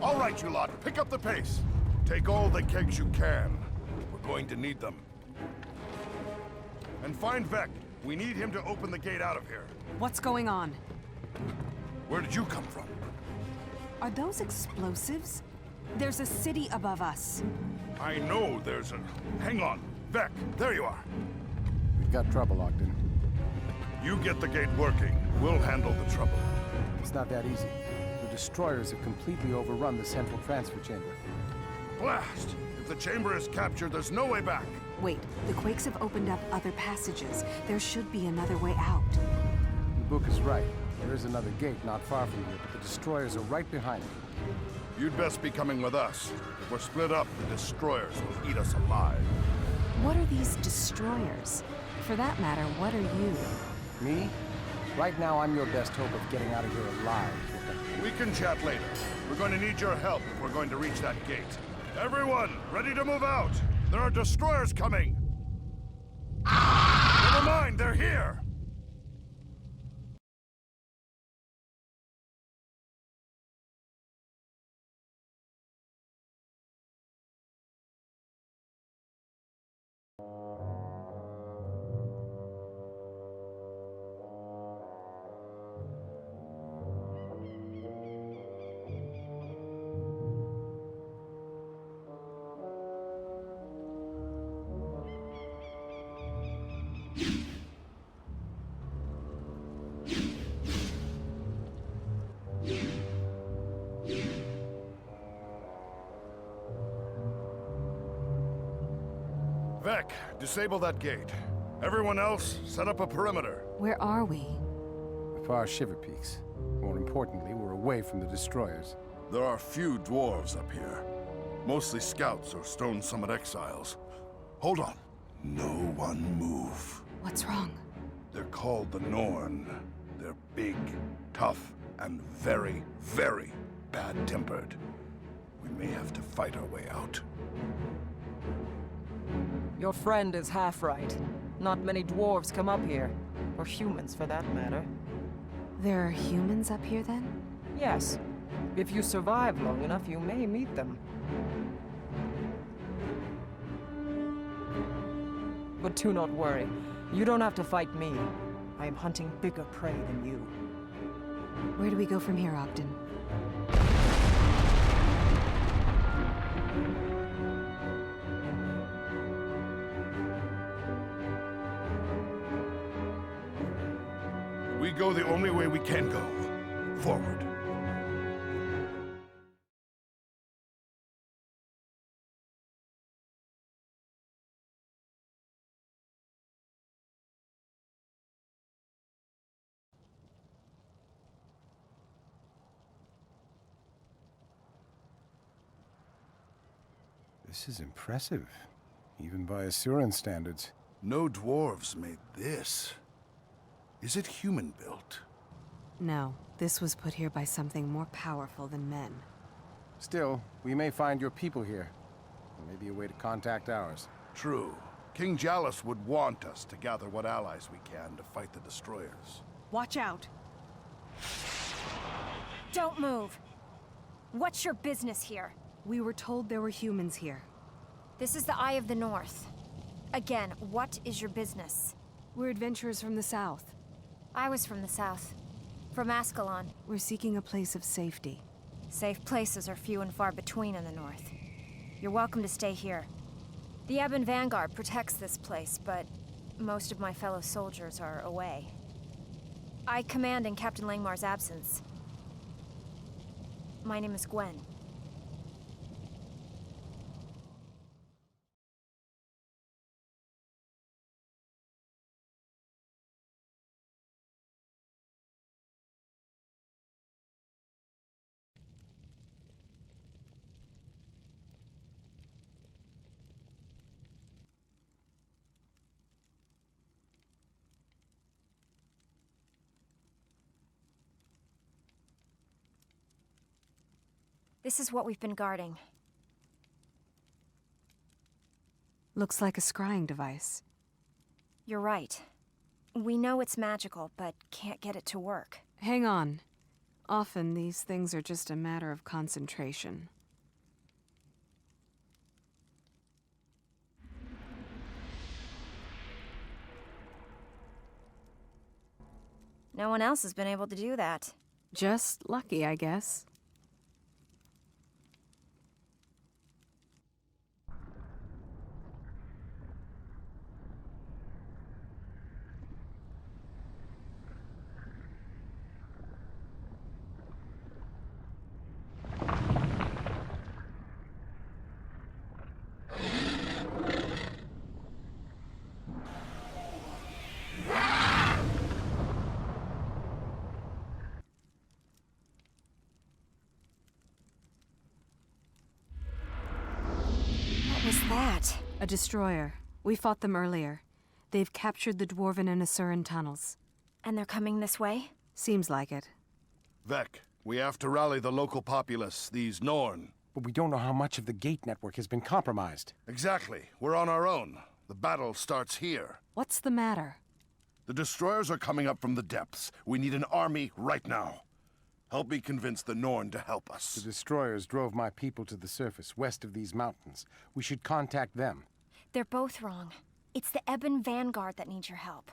All right, you lot, pick up the pace. Take all the kegs you can. We're going to need them. And find Vec. We need him to open the gate out of here. What's going on? Where did you come from? Are those explosives? There's a city above us. I know there's a... Hang on. Vec, there you are. We've got trouble, Ogden. You get the gate working. We'll handle the trouble. It's not that easy. The destroyers have completely overrun the central transfer chamber. Blast! If the chamber is captured, there's no way back. Wait, the Quakes have opened up other passages. There should be another way out. The book is right. There is another gate not far from here, but the destroyers are right behind it. You'd best be coming with us. If we're split up, the destroyers will eat us alive. What are these destroyers? For that matter, what are you? Me? Right now, I'm your best hope of getting out of here alive. We can chat later. We're going to need your help if we're going to reach that gate. Everyone, ready to move out! There are destroyers coming! Never mind, they're here! Vec, disable that gate. Everyone else, set up a perimeter. Where are we? The far Shiver Peaks. More importantly, we're away from the destroyers. There are few dwarves up here. Mostly scouts or Stone Summit exiles. Hold on. No one move. What's wrong? They're called the Norn. They're big, tough, and very, very bad-tempered. We may have to fight our way out. Your friend is half right. Not many dwarves come up here. Or humans, for that matter. There are humans up here, then? Yes. If you survive long enough, you may meet them. But do not worry. You don't have to fight me. I am hunting bigger prey than you. Where do we go from here, Ogden? We go the only way we can go. Forward. This is impressive, even by Asuran standards. No dwarves made this. Is it human-built? No, this was put here by something more powerful than men. Still, we may find your people here. Or maybe a way to contact ours. True. King Jalis would want us to gather what allies we can to fight the destroyers. Watch out! Don't move! What's your business here? We were told there were humans here. This is the Eye of the North. Again, what is your business? We're adventurers from the south. I was from the south. From Ascalon. We're seeking a place of safety. Safe places are few and far between in the north. You're welcome to stay here. The Ebon Vanguard protects this place, but most of my fellow soldiers are away. I command in Captain Langmar's absence. My name is Gwen. This is what we've been guarding. Looks like a scrying device. You're right. We know it's magical, but can't get it to work. Hang on. Often these things are just a matter of concentration. No one else has been able to do that. Just lucky, I guess. What was that? A destroyer. We fought them earlier. They've captured the Dwarven and Asuran tunnels. And they're coming this way? Seems like it. Vec, we have to rally the local populace, these Norn. But we don't know how much of the gate network has been compromised. Exactly. We're on our own. The battle starts here. What's the matter? The destroyers are coming up from the depths. We need an army right now. Help me convince the Norn to help The us. destroyers drove my people to the surface, west of these mountains. We should contact them. They're both wrong. It's the Ebon Vanguard that needs your help.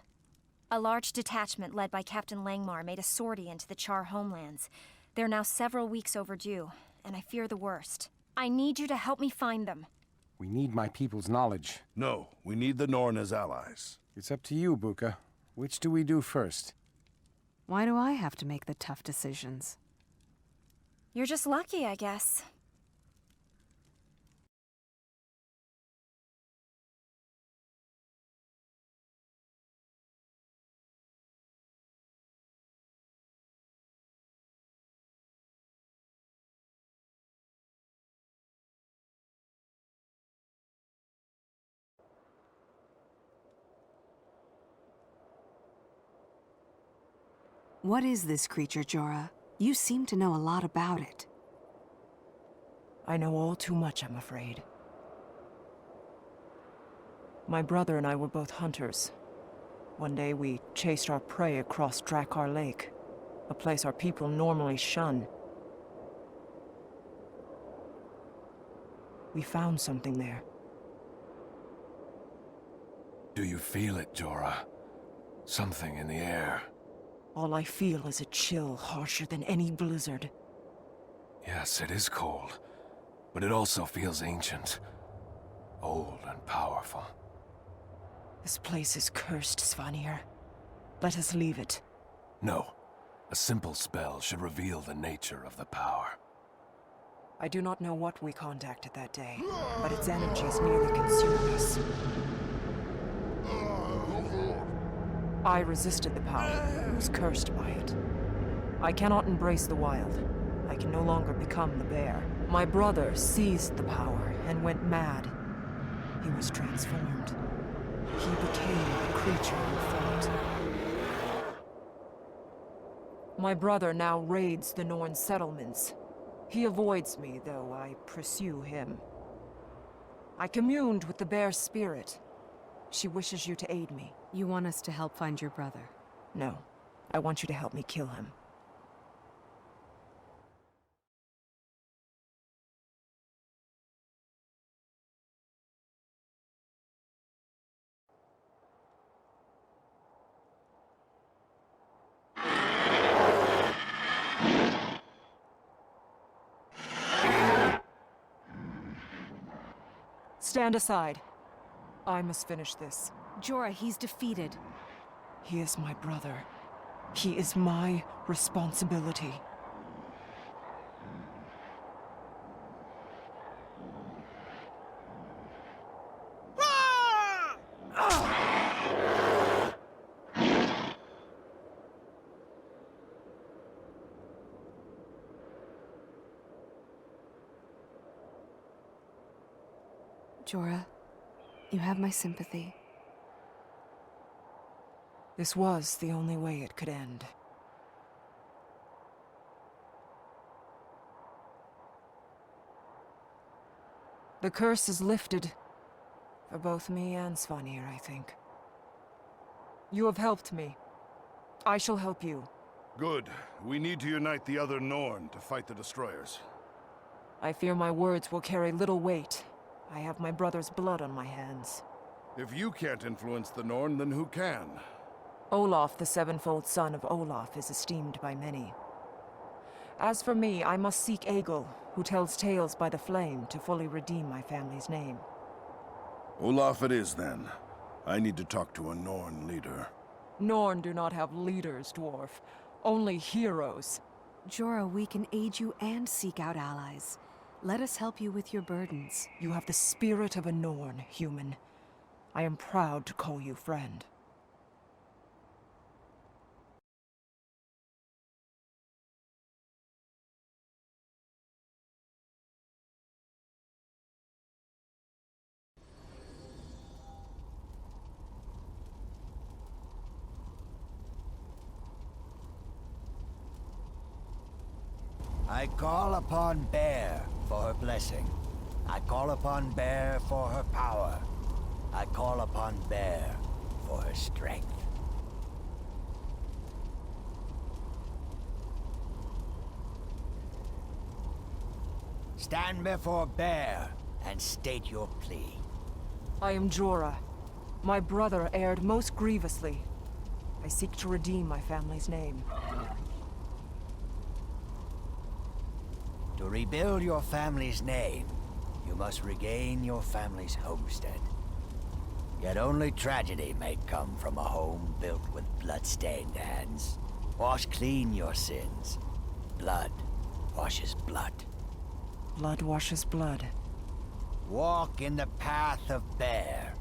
A large detachment led by Captain Langmar made a sortie into the Char homelands. They're now several weeks overdue, and I fear the worst. I need you to help me find them. We need my people's knowledge. No, we need the Norn as allies. It's up to you, Buka. Which do we do first? Why do I have to make the tough decisions? You're just lucky, I guess. What is this creature, Jorah? You seem to know a lot about it. I know all too much, I'm afraid. My brother and I were both hunters. One day we chased our prey across Drakkar Lake, a place our people normally shun. We found something there. Do you feel it, Jorah? Something in the air. All I feel is a chill harsher than any blizzard. Yes, it is cold, but it also feels ancient. Old and powerful. This place is cursed, Svanir. Let us leave it. No. A simple spell should reveal the nature of the power. I do not know what we contacted that day, but its energies nearly consumed us. I resisted the power, and was cursed by it. I cannot embrace the wild. I can no longer become the bear. My brother seized the power and went mad. He was transformed. He became the creature who fought. My brother now raids the Norn settlements. He avoids me, though I pursue him. I communed with the bear's spirit. She wishes you to aid me. You want us to help find your brother? No, I want you to help me kill him. Stand aside. I must finish this. Jorah, he's defeated. He is my brother. He is my responsibility. Jorah, you have my sympathy. This was the only way it could end. The curse is lifted. For both me and Svanir, I think. You have helped me. I shall help you. Good. We need to unite the other Norn to fight the destroyers. I fear my words will carry little weight. I have my brother's blood on my hands. If you can't influence the Norn, then who can? Olaf, the sevenfold son of Olaf, is esteemed by many. As for me, I must seek Egil, who tells tales by the flame, to fully redeem my family's name. Olaf it is, then. I need to talk to a Norn leader. Norn do not have leaders, dwarf. Only heroes. Jorah, we can aid you and seek out allies. Let us help you with your burdens. You have the spirit of a Norn, human. I am proud to call you friend. I call upon Bear for her blessing. I call upon Bear for her power. I call upon Bear for her strength. Stand before Bear and state your plea. I am Jorah. My brother erred most grievously. I seek to redeem my family's name. To rebuild your family's name, you must regain your family's homestead. Yet only tragedy may come from a home built with blood-stained hands. Wash clean your sins. Blood washes blood. Blood washes blood. Walk in the path of Bear.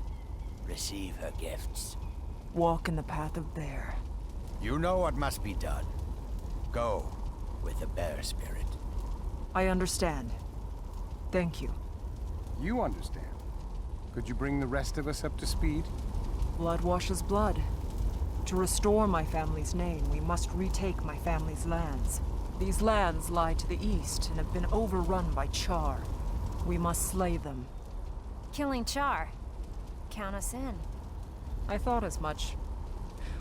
Receive her gifts. Walk in the path of Bear. You know what must be done. Go with the Bear spirit. I understand. Thank you. You understand. Could you bring the rest of us up to speed? Blood washes blood. To restore my family's name, we must retake my family's lands. These lands lie to the east and have been overrun by Char. We must slay them. Killing Char. Count us in. I thought as much.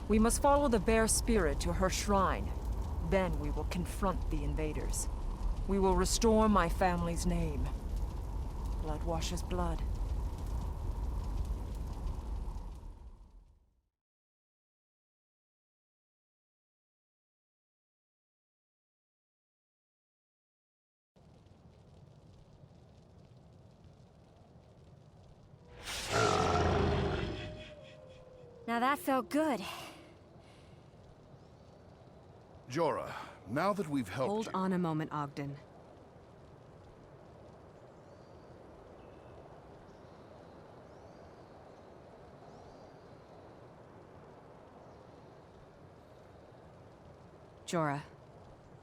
We must follow the Bear spirit to her shrine. Then we will confront the invaders. We will restore my family's name. Blood washes blood. Now that felt good. Jorah, now that we've helped Hold you... on a moment, Ogden. Jorah,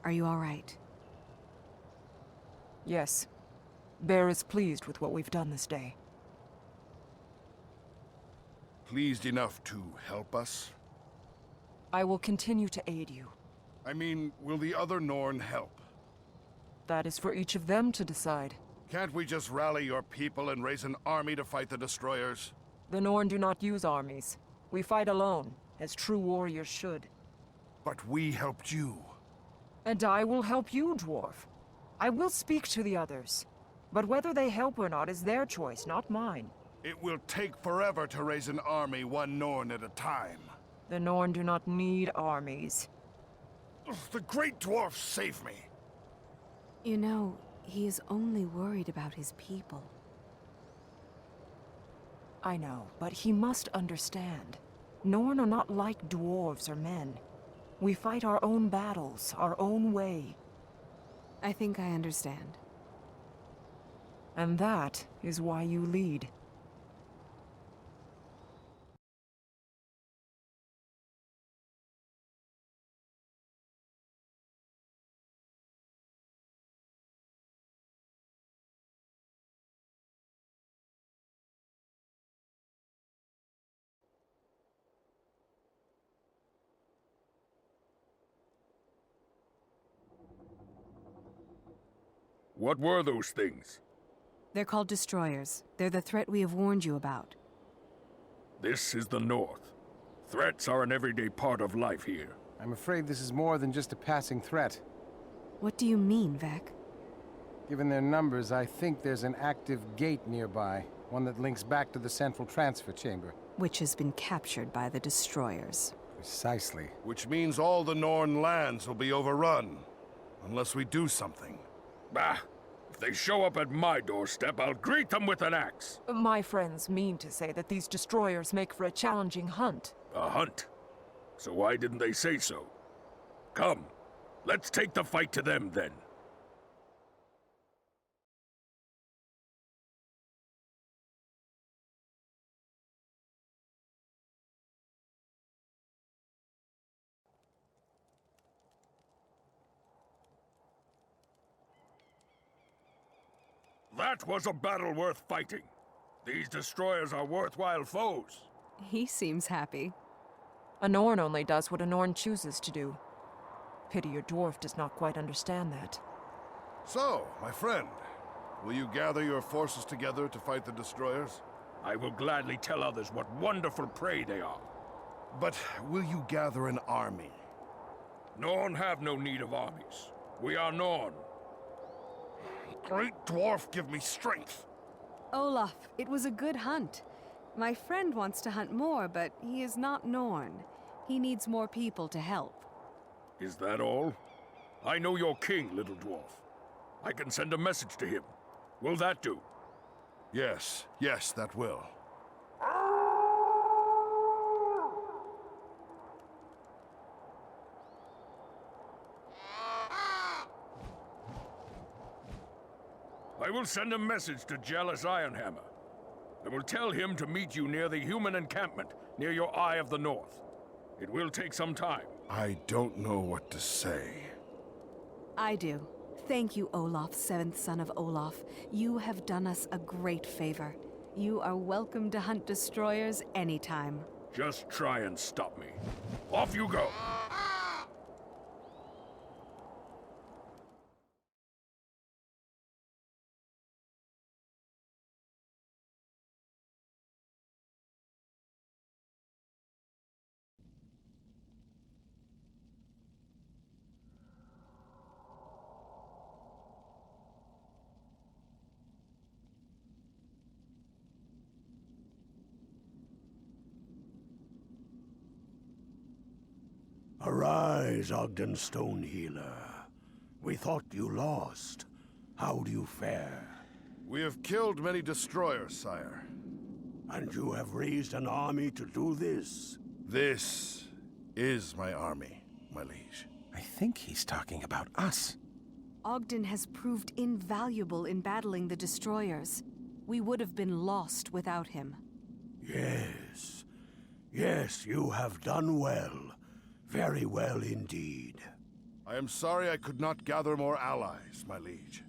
are you all right? Yes. Bear is pleased with what we've done this day. Pleased enough to help us? I will continue to aid you. I mean, will the other Norn help? That is for each of them to decide. Can't we just rally your people and raise an army to fight the destroyers? The Norn do not use armies. We fight alone, as true warriors should. But we helped you. And I will help you, dwarf. I will speak to the others. But whether they help or not is their choice, not mine. It will take forever to raise an army, one Norn at a time. The Norn do not need armies. Ugh, the Great Dwarf saved me. You know, he is only worried about his people. I know, but he must understand. Norn are not like dwarves or men. We fight our own battles, our own way. I think I understand. And that is why you lead. What were those things? They're called destroyers. They're the threat we have warned you about. This is the North. Threats are an everyday part of life here. I'm afraid this is more than just a passing threat. What do you mean, Vec? Given their numbers, I think there's an active gate nearby, one that links back to the central transfer chamber. Which has been captured by the destroyers. Precisely. Which means all the Norn lands will be overrun, unless we do something. Bah! If they show up at my doorstep, I'll greet them with an axe. My friends mean to say that these destroyers make for a challenging hunt. A hunt? So why didn't they say so? Come, let's take the fight to them then. That was a battle worth fighting. These destroyers are worthwhile foes. He seems happy. A Norn only does what a Norn chooses to do. Pity your dwarf does not quite understand that. So, my friend, will you gather your forces together to fight the destroyers? I will gladly tell others what wonderful prey they are. But will you gather an army? Norn have no need of armies. We are Norn. Great dwarf, give me strength! Olaf, it was a good hunt. My friend wants to hunt more, but he is not Norn. He needs more people to help. Is that all? I know your king, little dwarf. I can send a message to him. Will that do? Yes, that will. I will send a message to jealous Ironhammer. I will tell him to meet you near the human encampment, near your Eye of the North. It will take some time. I don't know what to say. I do. Thank you, Olaf, seventh son of Olaf. You have done us a great favor. You are welcome to hunt destroyers anytime. Just try and stop me. Off you go! Arise, Ogden Stonehealer. We thought you lost. How do you fare? We have killed many destroyers, sire. And you have raised an army to do this? This is my army, my liege. I think he's talking about us. Ogden has proved invaluable in battling the destroyers. We would have been lost without him. Yes. Yes, you have done well. Very well indeed. I am sorry I could not gather more allies, my liege.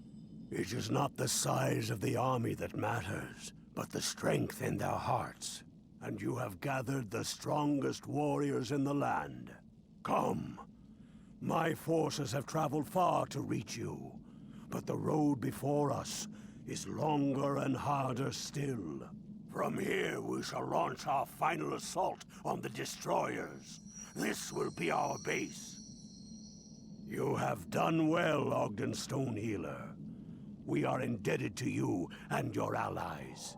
It is not the size of the army that matters, but the strength in their hearts. And you have gathered the strongest warriors in the land. Come. My forces have traveled far to reach you, but the road before us is longer and harder still. From here we shall launch our final assault on the destroyers. This will be our base. You have done well, Ogden Stonehealer. We are indebted to you and your allies.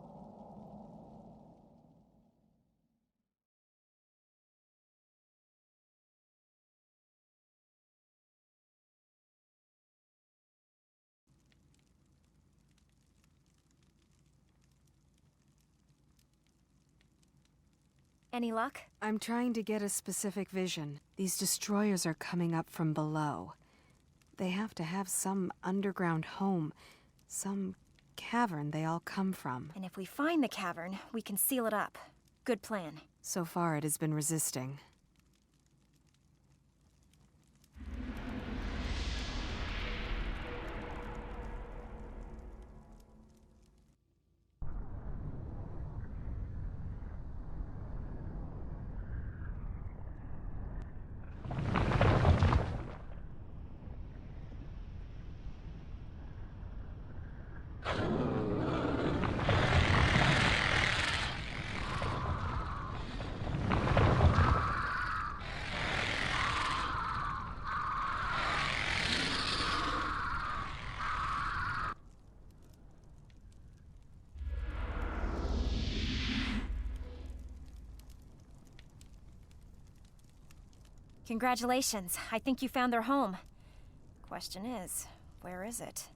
Any luck? I'm trying to get a specific vision. These destroyers are coming up from below. They have to have some underground home, some cavern they all come from. And if we find the cavern, we can seal it up. Good plan. So far it has been resisting. Congratulations. I think you found their home. Question is, where is it?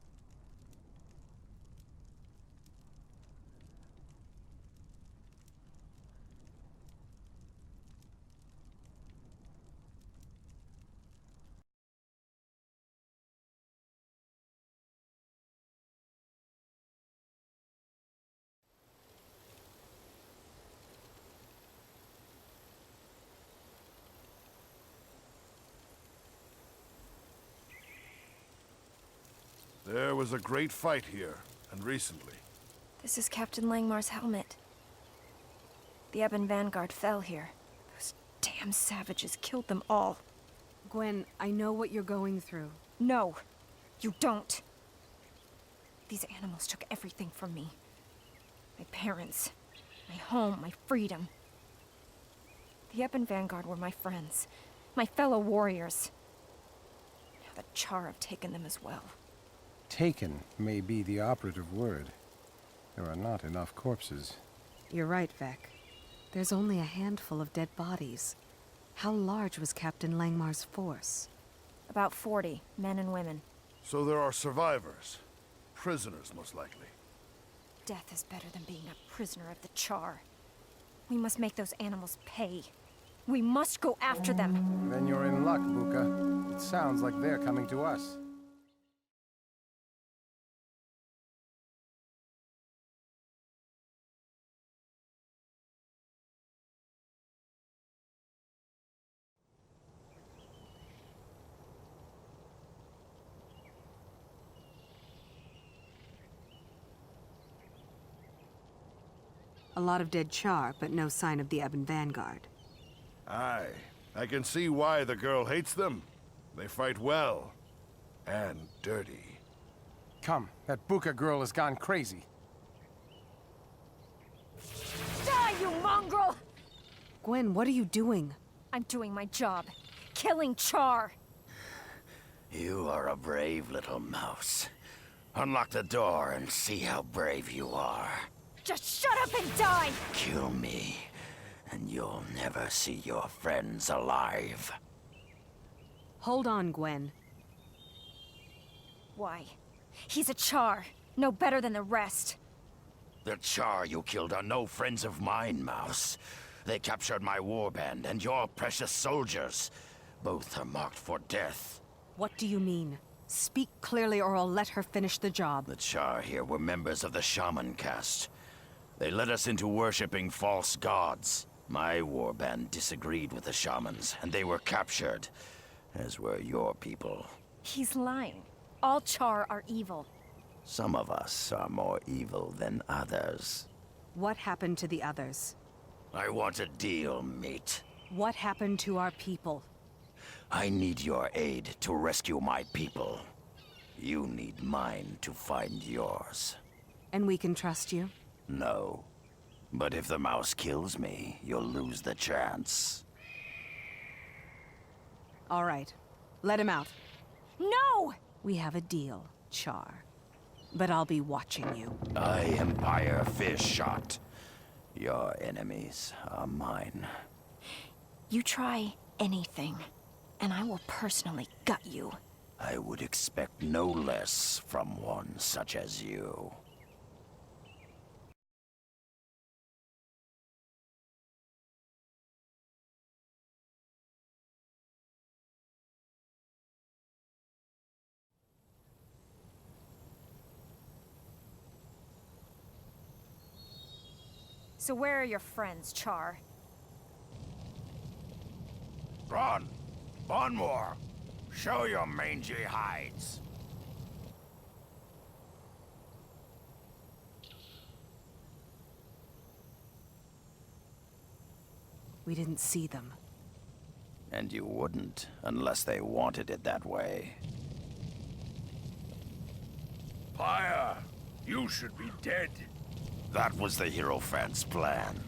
There was a great fight here, and recently. This is Captain Langmar's helmet. The Ebon Vanguard fell here. Those damn savages killed them all. Gwen, I know what you're going through. No, you don't. These animals took everything from me. My parents, my home, my freedom. The Ebon Vanguard were my friends, my fellow warriors. Now the Char have taken them as well. Taken may be the operative word. There are not enough corpses. You're right, Vec. There's only a handful of dead bodies. How large was Captain Langmar's force? About 40, men and women. So there are survivors. Prisoners, most likely. Death is better than being a prisoner of the Char. We must make those animals pay. We must go after them. Then you're in luck, Buka. It sounds like they're coming to us. A lot of dead Char, but no sign of the Ebon Vanguard. Aye, I can see why the girl hates them. They fight well. And dirty. Come, that Buka girl has gone crazy. Die, you mongrel! Gwen, what are you doing? I'm doing my job. Killing Char. You are a brave little mouse. Unlock the door and see how brave you are. Just shut up and die! Kill me, and you'll never see your friends alive. Hold on, Gwen. Why? He's a Char. No better than the rest. The Char you killed are no friends of mine, Mouse. They captured my warband and your precious soldiers. Both are marked for death. What do you mean? Speak clearly or I'll let her finish the job. The Char here were members of the Shaman caste. They led us into worshipping false gods. My warband disagreed with the Shamans, and they were captured, as were your people. He's lying. All Char are evil. Some of us are more evil than others. What happened to the others? I want a deal, mate. What happened to our people? I need your aid to rescue my people. You need mine to find yours. And we can trust you? No. But if the mouse kills me, you'll lose the chance. All right. Let him out. No! We have a deal, Char. But I'll be watching you. I Empire Fish Shot. Your enemies are mine. You try anything, and I will personally gut you. I would expect no less from one such as you. So where are your friends, Char? Run! On more! Show your mangy hides! We didn't see them. And you wouldn't, unless they wanted it that way. Pyre, you should be dead. That was the Hierophant's plan.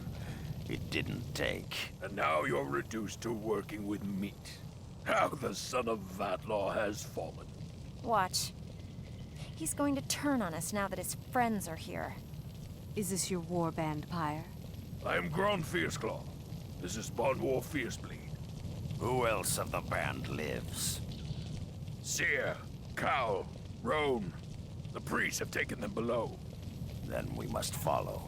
It didn't take. And now you're reduced to working with meat. How the son of Vatlaw has fallen. Watch. He's going to turn on us now that his friends are here. Is this your warband, Pyre? I am Gron Fierceclaw. This is Bonwar Fiercebleed. Who else of the band lives? Seer, Cal, Roan. The priests have taken them below. Then we must follow.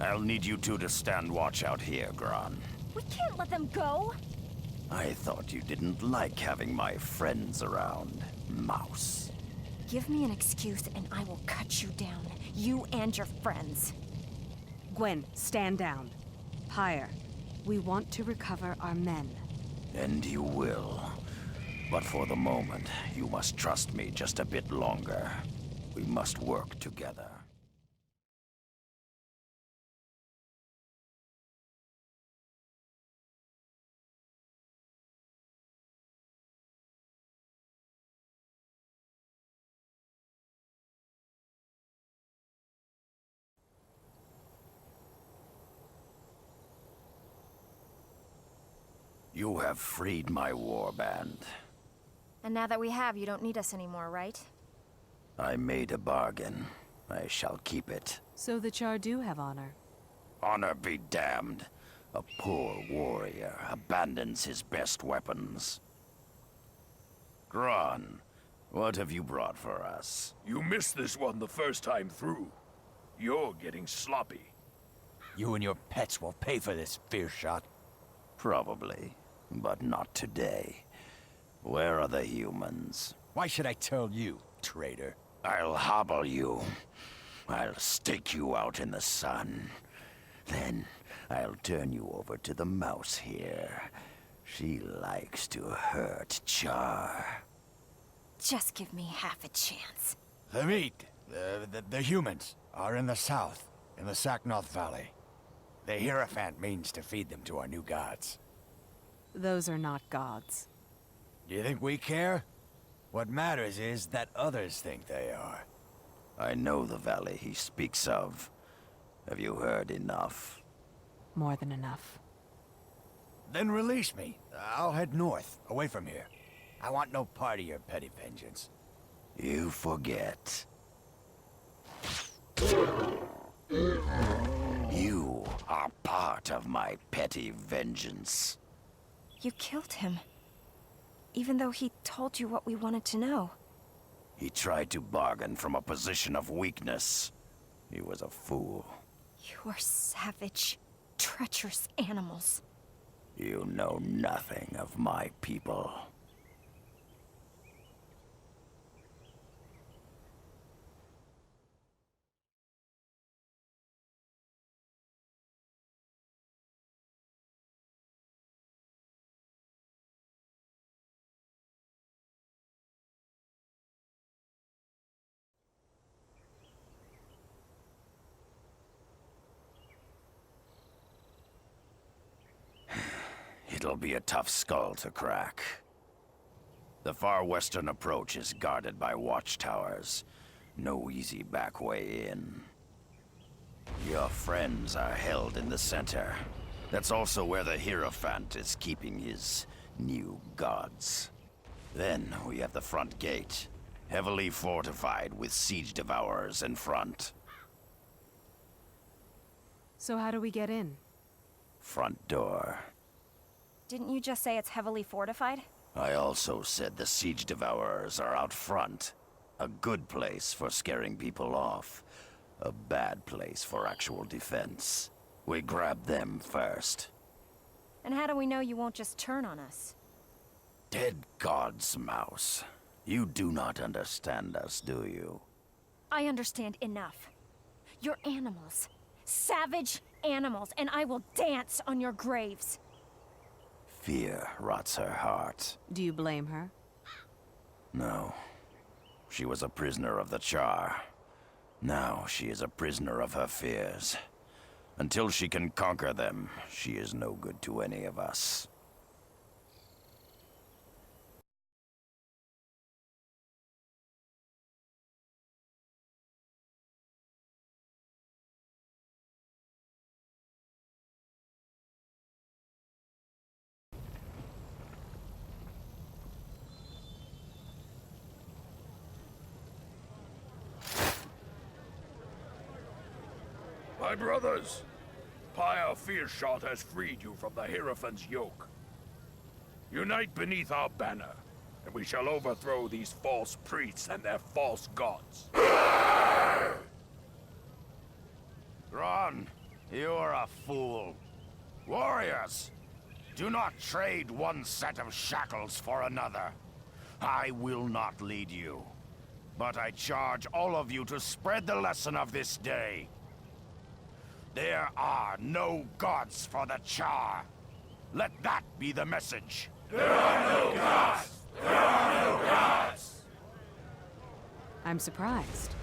I'll need you two to stand watch out here, Gran. We can't let them go! I thought you didn't like having my friends around, Mouse. Give me an excuse and I will cut you down. You and your friends. Gwen, stand down. Pyre, we want to recover our men. And you will. But for the moment, you must trust me just a bit longer. We must work together. You have freed my warband. And now that we have, you don't need us anymore, right? I made a bargain. I shall keep it. So the Char do have honor. Honor be damned. A poor warrior abandons his best weapons. Gran, what have you brought for us? You missed this one the first time through. You're getting sloppy. You and your pets will pay for this, fear shot. Probably, but not today. Where are the humans? Why should I tell you, traitor? I'll hobble you. I'll stake you out in the sun. Then I'll turn you over to the mouse here. She likes to hurt Char. Just give me half a chance. The meat, the humans, are in the south, in the Saknoth Valley. The Hierophant means to feed them to our new gods. Those are not gods. Do you think we care? What matters is that others think they are. I know the valley he speaks of. Have you heard enough? More than enough. Then release me. I'll head north, away from here. I want no part of your petty vengeance. You forget. You are part of my petty vengeance. You killed him. Even though he told you what we wanted to know. He tried to bargain from a position of weakness. He was a fool. You are savage, treacherous animals. You know nothing of my people. It'll be a tough skull to crack. The far western approach is guarded by watchtowers. No easy back way in. Your friends are held in the center. That's also where the Hierophant is keeping his new gods. Then we have the front gate, heavily fortified with siege devourers in front. So how do we get in? Front door. Didn't you just say it's heavily fortified? I also said the siege devourers are out front. A good place for scaring people off. A bad place for actual defense. We grab them first. And how do we know you won't just turn on us? Dead gods, Mouse. You do not understand us, do you? I understand enough. You're animals. Savage animals, and I will dance on your graves. Fear rots her heart. Do you blame her? No. She was a prisoner of the Char. Now she is a prisoner of her fears. Until she can conquer them, she is no good to any of us. My brothers, Pyre Fearshot has freed you from the Hierophant's yoke. Unite beneath our banner, and we shall overthrow these false priests and their false gods. Ron, you're a fool. Warriors, do not trade one set of shackles for another. I will not lead you, but I charge all of you to spread the lesson of this day. There are no gods for the Char. Let that be the message. There are no gods! There are no gods! I'm surprised.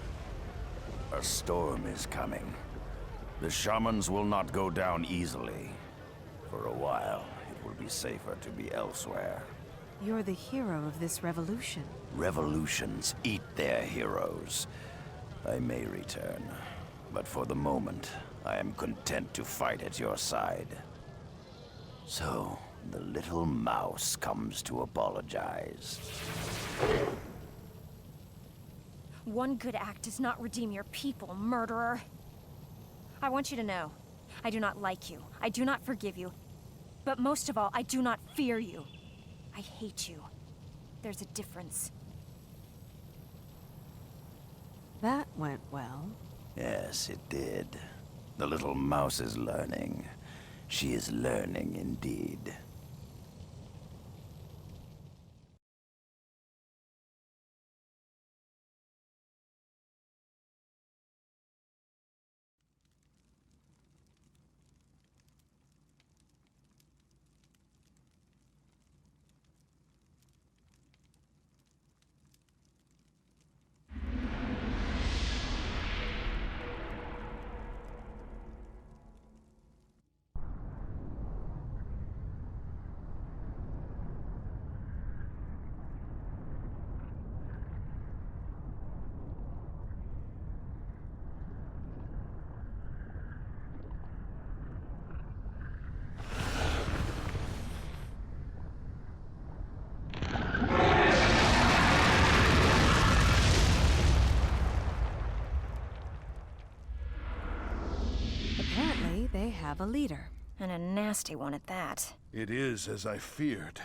A storm is coming. The shamans will not go down easily. For a while, it will be safer to be elsewhere. You're the hero of this revolution. Revolutions eat their heroes. I may return, but for the moment, I am content to fight at your side. So, the little mouse comes to apologize. One good act does not redeem your people, murderer. I want you to know, I do not like you. I do not forgive you. But most of all, I do not fear you. I hate you. There's a difference. That went well. Yes, it did. The little mouse is learning. She is learning indeed. Apparently, they have a leader. And a nasty one at that. It is as I feared.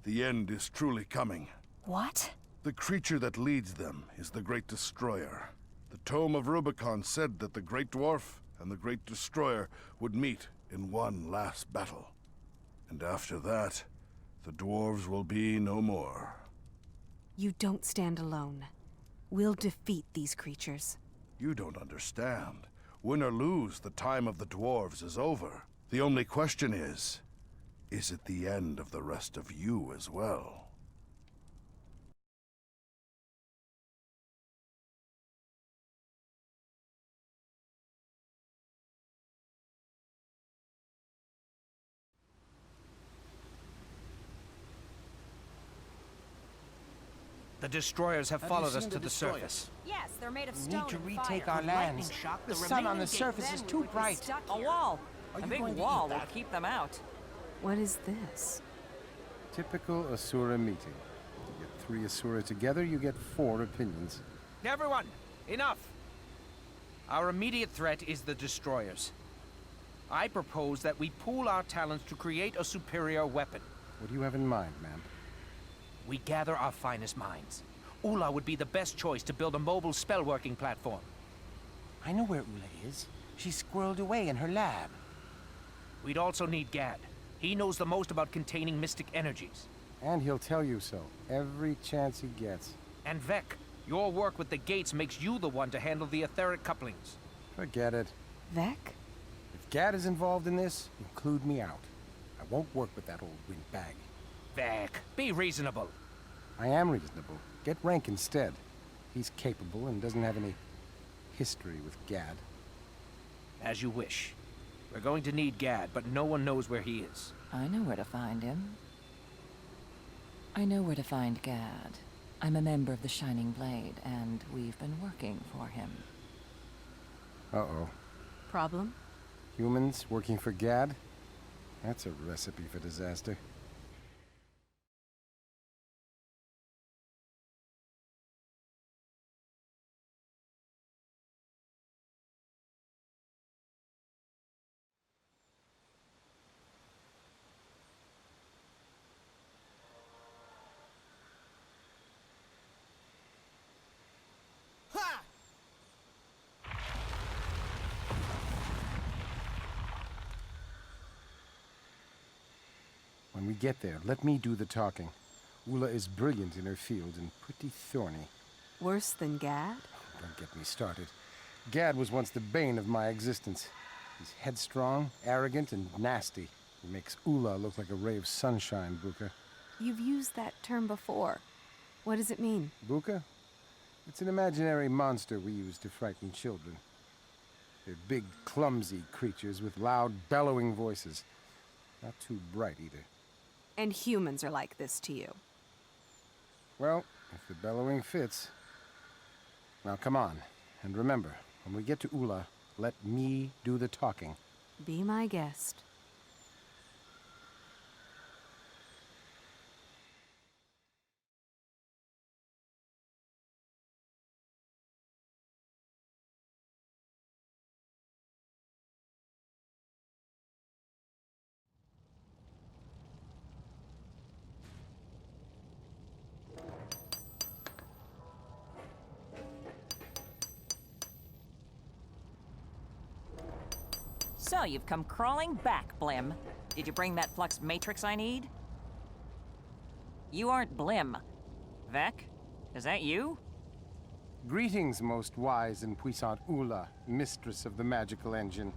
The end is truly coming. What? The creature that leads them is the Great Destroyer. The Tome of Rubicon said that the Great Dwarf and the Great Destroyer would meet in one last battle. And after that, the dwarves will be no more. You don't stand alone. We'll defeat these creatures. You don't understand. Win or lose, the time of the dwarves is over. The only question is it the end of the rest of you as well? The destroyers have followed us to the surface. Yes, they're made of We stone need to and retake fire. our lands. The sun on the surface is too bright. A wall. A big wall will keep them out. What is this? Typical Asura meeting. You get 3 Asura together, you get 4 opinions. Everyone, enough! Our immediate threat is the destroyers. I propose that we pool our talents to create a superior weapon. What do you have in mind, ma'am? We gather our finest minds. Ula would be the best choice to build a mobile spell-working platform. I know where Ula is. She's squirreled away in her lab. We'd also need Gad. He knows the most about containing mystic energies. And he'll tell you so, every chance he gets. And Vec, your work with the gates makes you the one to handle the etheric couplings. Forget it. Vec? If Gad is involved in this, include me out. I won't work with that old windbag. Vec, be reasonable. I am reasonable. Get Rank instead. He's capable and doesn't have any history with Gad. As you wish. We're going to need Gad, but no one knows where he is. I know where to find him. I know where to find Gad. I'm a member of the Shining Blade, and we've been working for him. Uh-oh. Problem? Humans working for Gad? That's a recipe for disaster. we get there, let me do the talking. Ula is brilliant in her field and pretty thorny. Worse than Gad? Don't get me started. Gad was once the bane of my existence. He's headstrong, arrogant, and nasty. He makes Ula look like a ray of sunshine, Buka. You've used that term before. What does it mean? Buka? It's an imaginary monster we use to frighten children. They're big, clumsy creatures with loud, bellowing voices. Not too bright, either. And humans are like this to you. Well, if the bellowing fits. Now, come on. And remember, when we get to Ula, let me do the talking. Be my guest. So, you've come crawling back, Blim. Did you bring that flux matrix I need? You aren't Blim. Vec? Is that you? Greetings, most wise and puissant Ula, mistress of the magical engine.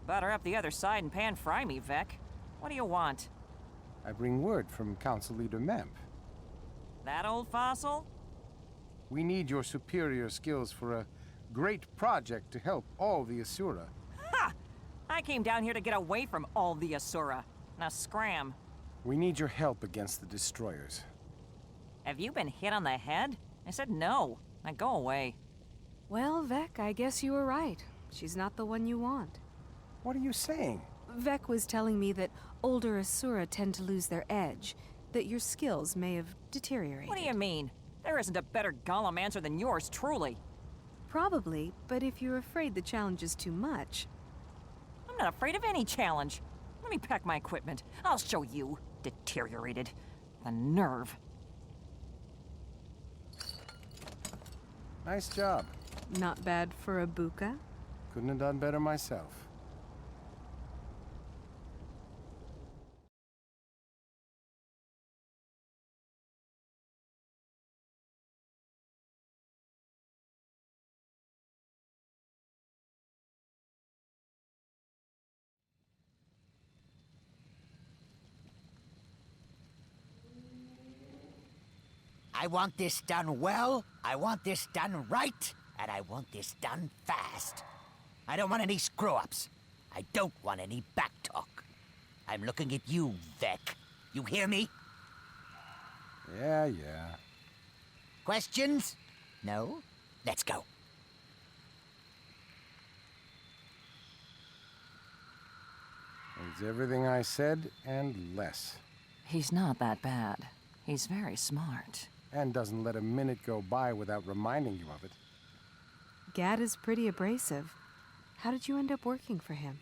Butter up the other side and pan-fry me, Vec. What do you want? I bring word from Council Leader Memp. That old fossil? We need your superior skills for a great project to help all the Asura. Ha! I came down here to get away from all the Asura. Now scram. We need your help against the destroyers. Have you been hit on the head? I said no. Now go away. Well, Vec, I guess you were right. She's not the one you want. What are you saying? Vec was telling me that older Asura tend to lose their edge, that your skills may have deteriorated. What do you mean? There isn't a better golem answer than yours, truly. Probably, but if you're afraid the challenge is too much... I'm not afraid of any challenge. Let me pack my equipment. I'll show you. Deteriorated. The nerve. Nice job. Not bad for a buka. Couldn't have done better myself. I want this done well, I want this done right, and I want this done fast. I don't want any screw-ups. I don't want any backtalk. I'm looking at you, Vec. You hear me? Yeah. Questions? No? Let's go. It's everything I said and less. He's not that bad. He's very smart. And doesn't let a minute go by without reminding you of it. Gad is pretty abrasive. How did you end up working for him?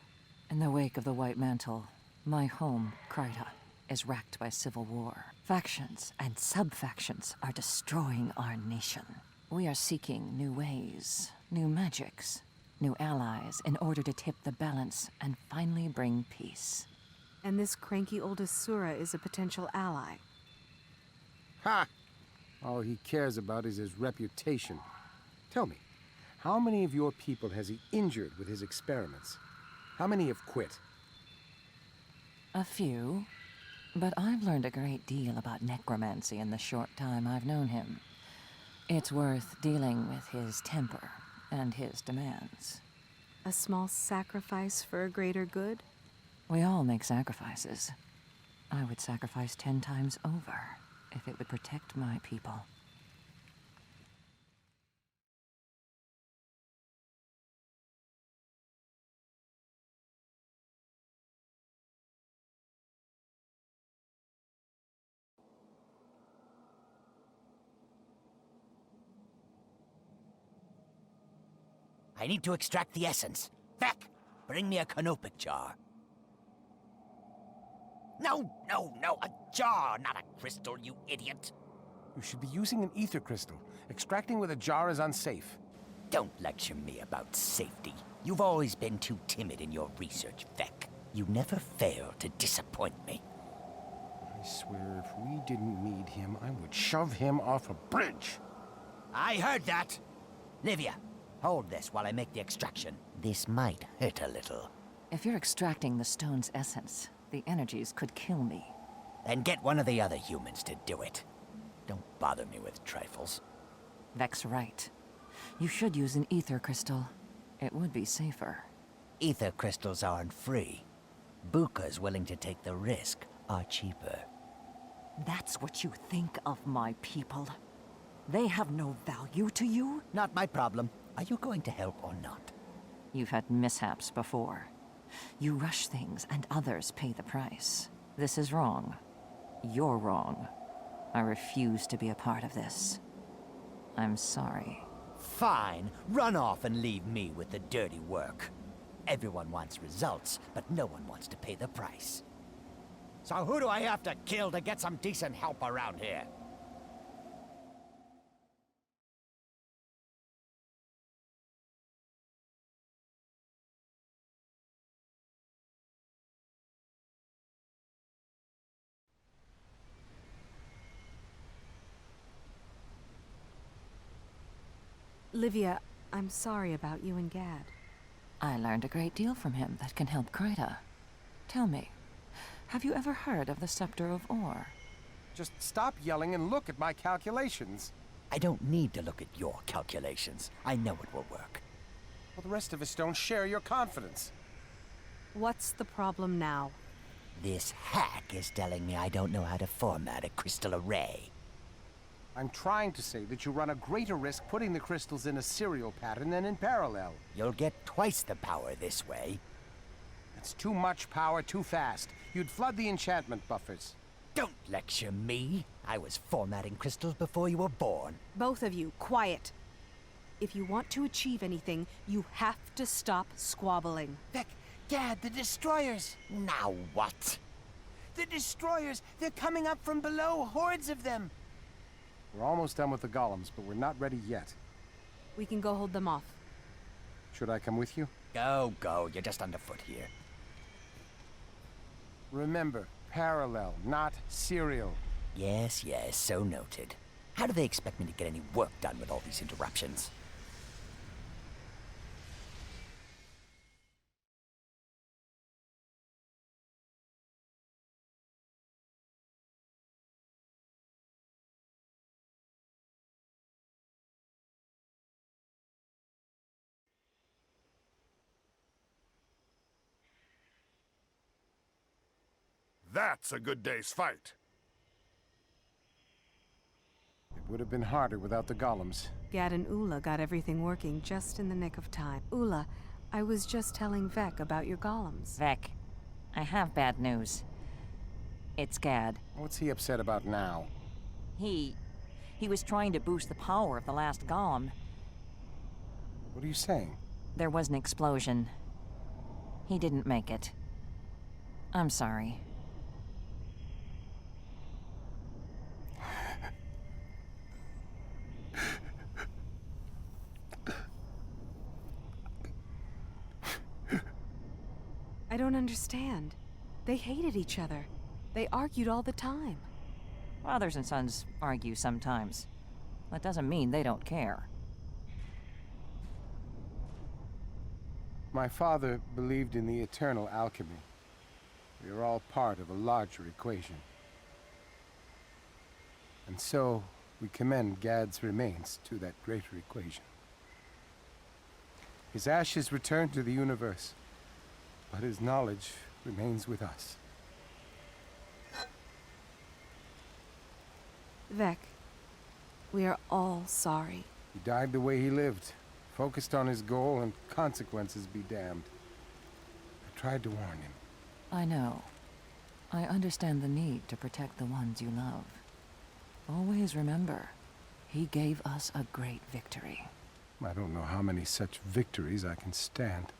In the wake of the White Mantle, my home, Kryta, is racked by civil war. Factions and sub-factions are destroying our nation. We are seeking new ways, new magics, new allies in order to tip the balance and finally bring peace. And this cranky old Asura is a potential ally. Ha! All he cares about is his reputation. Tell me, how many of your people has he injured with his experiments? How many have quit? A few, but I've learned a great deal about necromancy in the short time I've known him. It's worth dealing with his temper and his demands. A small sacrifice for a greater good? We all make sacrifices. I would sacrifice 10 times over if it would protect my people. I need to extract the essence. Vec, bring me a canopic jar. No, a jar, not a crystal, you idiot. You should be using an ether crystal. Extracting with a jar is unsafe. Don't lecture me about safety. You've always been too timid in your research, Vec. You never fail to disappoint me. I swear, if we didn't need him, I would shove him off a bridge. I heard that! Livia, hold this while I make the extraction. This might hurt a little. If you're extracting the stone's essence, the energies could kill me. Then get one of the other humans to do it. Don't bother me with trifles. Vec's right. You should use an ether crystal. It would be safer. Ether crystals aren't free. Bukas willing to take the risk are cheaper. That's what you think of my people? They have no value to you? Not my problem. Are you going to help or not? You've had mishaps before. You rush things and others pay the price. This is wrong. You're wrong. I refuse to be a part of this. I'm sorry. Fine. Run off and leave me with the dirty work. Everyone wants results, but no one wants to pay the price. So who do I have to kill to get some decent help around here? Livia, I'm sorry about you and Gad. I learned a great deal from him that can help Kryta. Tell me, have you ever heard of the Scepter of Ore? Just stop yelling and look at my calculations. I don't need to look at your calculations. I know it will work. Well, the rest of us don't share your confidence. What's the problem now? This hack is telling me I don't know how to format a crystal array. I'm trying to say that you run a greater risk putting the crystals in a serial pattern than in parallel. You'll get twice the power this way. It's too much power too fast. You'd flood the enchantment buffers. Don't lecture me. I was formatting crystals before you were born. Both of you, quiet. If you want to achieve anything, you have to stop squabbling. Vec, Gad, the destroyers! Now what? The destroyers! They're coming up from below, hordes of them! We're almost done with the golems, but we're not ready yet. We can go hold them off. Should I come with you? Go, go. You're just underfoot here. Remember, parallel, not serial. Yes, yes, so noted. How do they expect me to get any work done with all these interruptions? That's a good day's fight. It would have been harder without the golems. Gad and Ula got everything working just in the nick of time. Ula, I was just telling Vec about your golems. Vec, I have bad news. It's Gad. What's he upset about now? He was trying to boost the power of the last golem. What are you saying? There was an explosion. He didn't make it. I'm sorry. I don't understand. They hated each other. They argued all the time. Fathers and sons argue sometimes. That doesn't mean they don't care. My father believed in the eternal alchemy. We are all part of a larger equation. And so, we commend Gad's remains to that greater equation. His ashes return to the universe, but his knowledge remains with us. Vec, we are all sorry. He died the way he lived, focused on his goal, and consequences be damned. I tried to warn him. I know. I understand the need to protect the ones you love. Always remember, he gave us a great victory. I don't know how many such victories I can stand.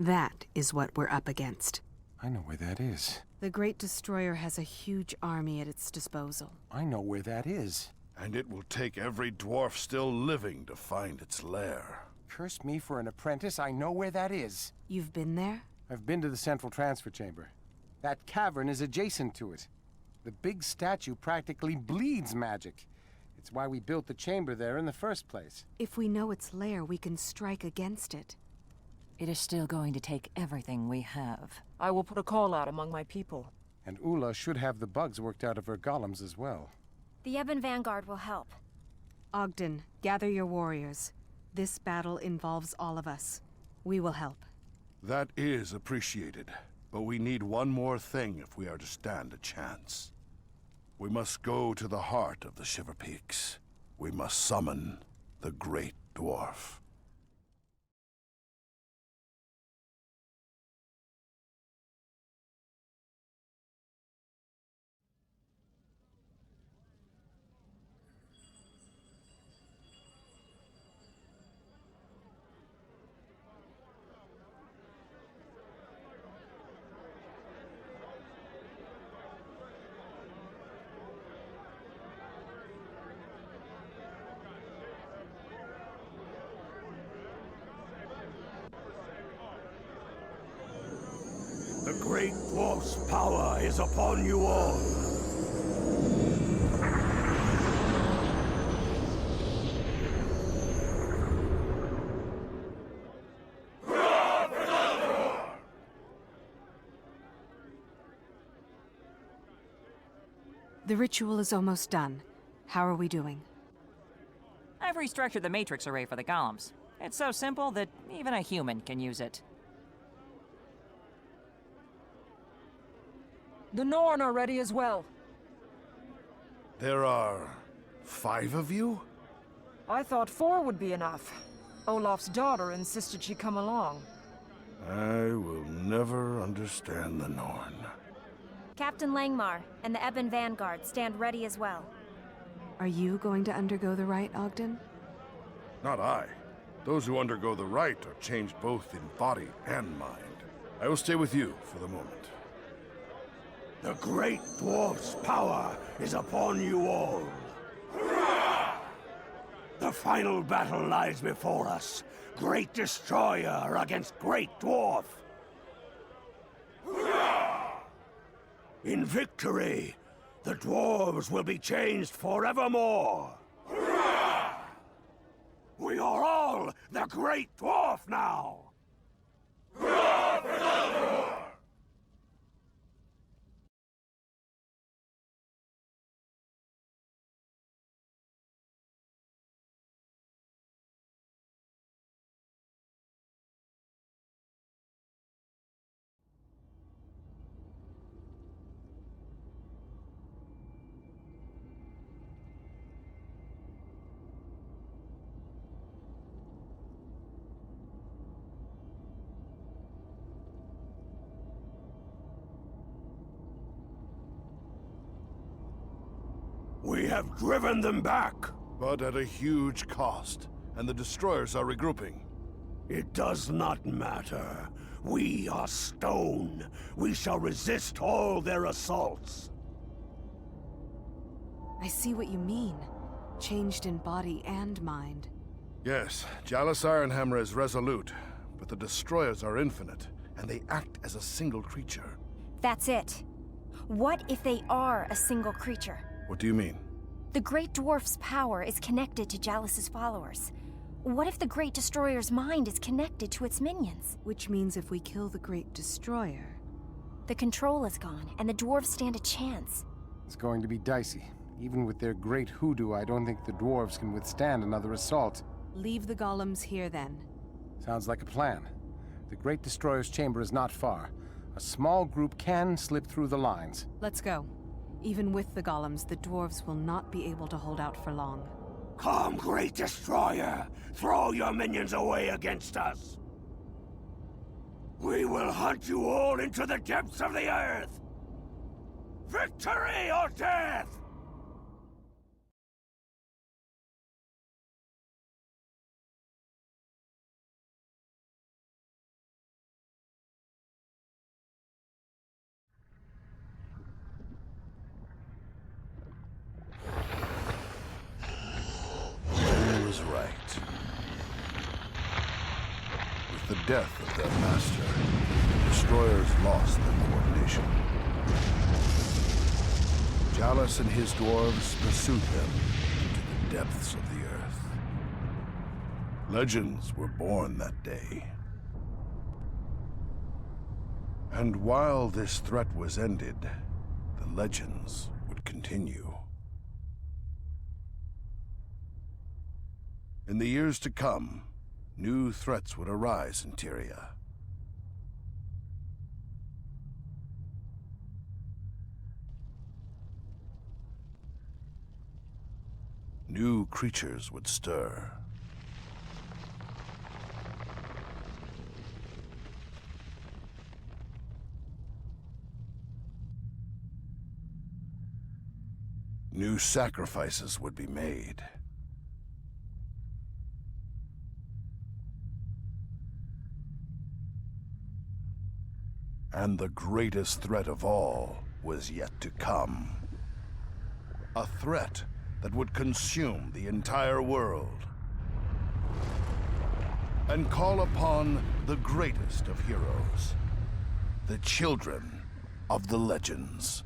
That is what we're up against. I know where that is. The Great Destroyer has a huge army at its disposal. I know where that is. And it will take every dwarf still living to find its lair. Curse me for an apprentice, I know where that is. You've been there? I've been to the central transfer chamber. That cavern is adjacent to it. The big statue practically bleeds magic. It's why we built the chamber there in the first place. If we know its lair, we can strike against it. It is still going to take everything we have. I will put a call out among my people. And Ula should have the bugs worked out of her golems as well. The Ebon Vanguard will help. Ogden, gather your warriors. This battle involves all of us. We will help. That is appreciated, but we need one more thing if we are to stand a chance. We must go to the heart of the Shiver Peaks. We must summon the Great Dwarf. The Great Dwarf's power is upon you all. The ritual is almost done. How are we doing? I've restructured the matrix array for the golems. It's so simple that even a human can use it. The Norn are ready as well. There are 5 of you? I thought 4 would be enough. Olaf's daughter insisted she come along. I will never understand the Norn. Captain Langmar and the Ebon Vanguard stand ready as well. Are you going to undergo the rite, Ogden? Not I. Those who undergo the rite are changed both in body and mind. I will stay with you for the moment. The Great Dwarf's power is upon you all. Hurrah! The final battle lies before us. Great Destroyer against Great Dwarf. Hurrah! In victory, the dwarves will be changed forevermore. Hurrah! We are all the Great Dwarf now. Hurrah for Dumbledore! We have driven them back. But at a huge cost, and the destroyers are regrouping. It does not matter. We are stone. We shall resist all their assaults. I see what you mean. Changed in body and mind. Yes, Jalis Ironhammer is resolute, but the destroyers are infinite, and they act as a single creature. That's it. What if they are a single creature? What do you mean? The Great Dwarf's power is connected to Jalis's followers. What if the Great Destroyer's mind is connected to its minions? Which means if we kill the Great Destroyer... The control is gone, and the dwarves stand a chance. It's going to be dicey. Even with their great hoodoo, I don't think the dwarves can withstand another assault. Leave the golems here, then. Sounds like a plan. The Great Destroyer's chamber is not far. A small group can slip through the lines. Let's go. Even with the golems, the dwarves will not be able to hold out for long. Come, Great Destroyer! Throw your minions away against us! We will hunt you all into the depths of the earth! Victory or death! death of their master, the destroyers lost their coordination. Chalice and his dwarves pursued them into the depths of the earth. Legends were born that day. And while this threat was ended, the legends would continue. In the years to come, new threats would arise in Tyria. New creatures would stir. New sacrifices would be made. And the greatest threat of all was yet to come. A threat that would consume the entire world. And call upon the greatest of heroes. The children of the legends.